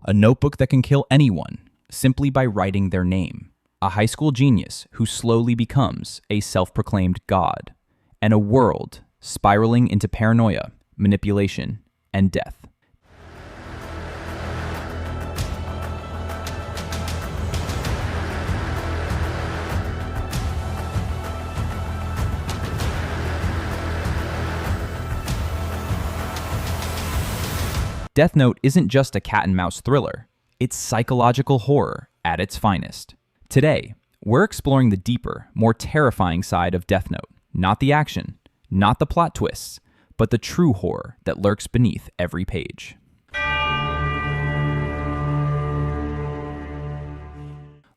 A notebook that can kill anyone simply by writing their name. A high school genius who slowly becomes a self-proclaimed god. And a world spiraling into paranoia, manipulation, and death. Death Note isn't just a cat-and-mouse thriller. It's psychological horror at its finest. Today, we're exploring the deeper, more terrifying side of Death Note. Not the action, not the plot twists, but the true horror that lurks beneath every page.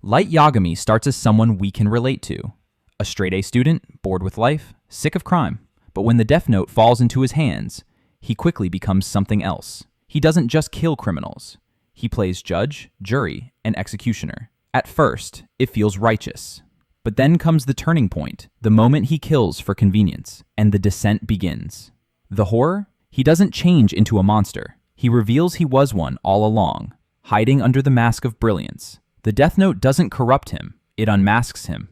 Light Yagami starts as someone we can relate to. A straight-A student, bored with life, sick of crime. But when the Death Note falls into his hands, he quickly becomes something else. He doesn't just kill criminals. He plays judge, jury, and executioner. At first, it feels righteous. But then comes the turning point, the moment he kills for convenience, and the descent begins. The horror? He doesn't change into a monster. He reveals he was one all along, hiding under the mask of brilliance. The Death Note doesn't corrupt him, it unmasks him.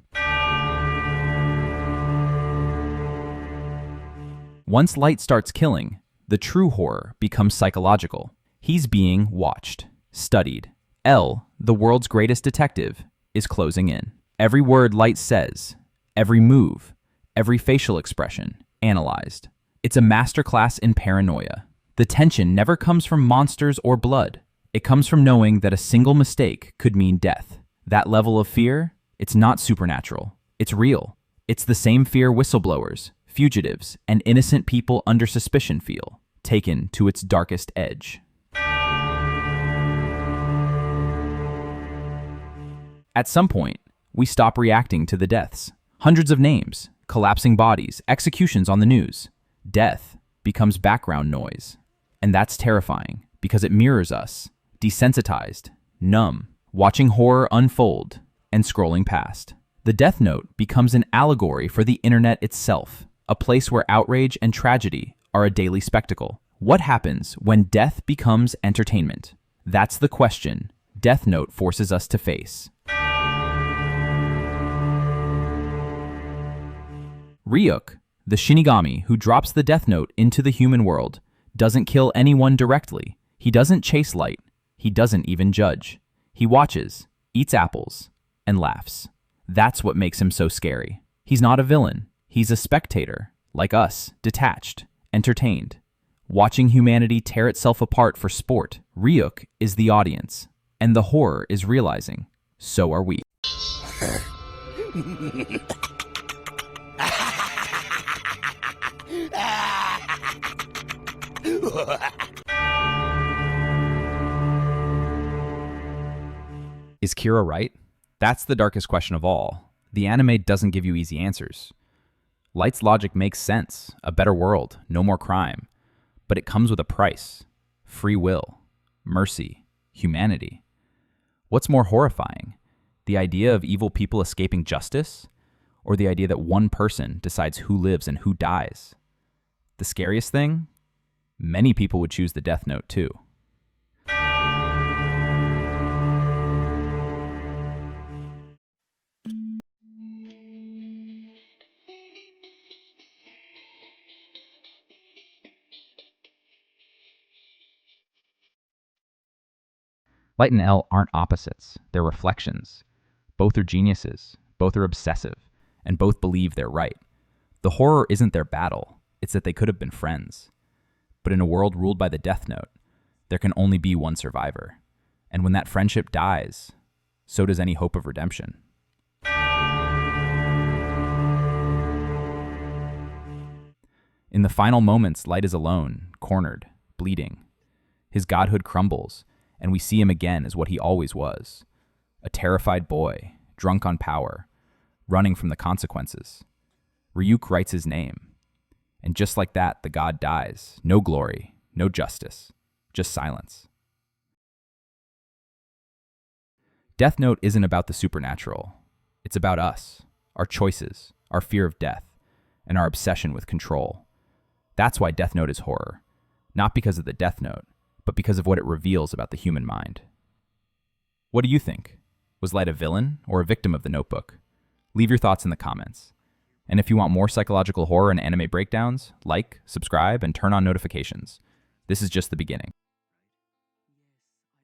Once Light starts killing, the true horror becomes psychological. He's being watched, studied. L, the world's greatest detective, is closing in. Every word Light says, every move, every facial expression, analyzed. It's a masterclass in paranoia. The tension never comes from monsters or blood. It comes from knowing that a single mistake could mean death. That level of fear, it's not supernatural. It's real. It's the same fear whistleblowers, fugitives, and innocent people under suspicion feel, taken to its darkest edge. At some point, we stop reacting to the deaths. Hundreds of names, collapsing bodies, executions on the news. Death becomes background noise. And that's terrifying, because it mirrors us, desensitized, numb, watching horror unfold, and scrolling past. The Death Note becomes an allegory for the internet itself, a place where outrage and tragedy are a daily spectacle. What happens when death becomes entertainment? That's the question Death Note forces us to face. Ryuk, the Shinigami who drops the Death Note into the human world, doesn't kill anyone directly. He doesn't chase Light. He doesn't even judge. He watches, eats apples, and laughs. That's what makes him so scary. He's not a villain. He's a spectator, like us, detached, entertained. Watching humanity tear itself apart for sport, Ryuk is the audience, and the horror is realizing, so are we. Is Kira right? That's the darkest question of all. The anime doesn't give you easy answers. Light's logic makes sense, a better world, no more crime. But it comes with a price. Free will, mercy, humanity. What's more horrifying? The idea of evil people escaping justice? Or the idea that one person decides who lives and who dies? The scariest thing? Many people would choose the Death Note too. Light and L aren't opposites, they're reflections. Both are geniuses, both are obsessive, and both believe they're right. The horror isn't their battle, it's that they could have been friends. But in a world ruled by the Death Note, there can only be one survivor. And when that friendship dies, so does any hope of redemption. In the final moments, Light is alone, cornered, bleeding. His godhood crumbles, and we see him again as what he always was. A terrified boy, drunk on power, running from the consequences. Ryuk writes his name. And just like that, the god dies. No glory, no justice, just silence. Death Note isn't about the supernatural. It's about us, our choices, our fear of death, and our obsession with control. That's why Death Note is horror. Not because of the Death Note, but because of what it reveals about the human mind. What do you think? Was Light a villain or a victim of the Notebook? Leave your thoughts in the comments. And if you want more psychological horror and anime breakdowns, like, subscribe, and turn on notifications. This is just the beginning.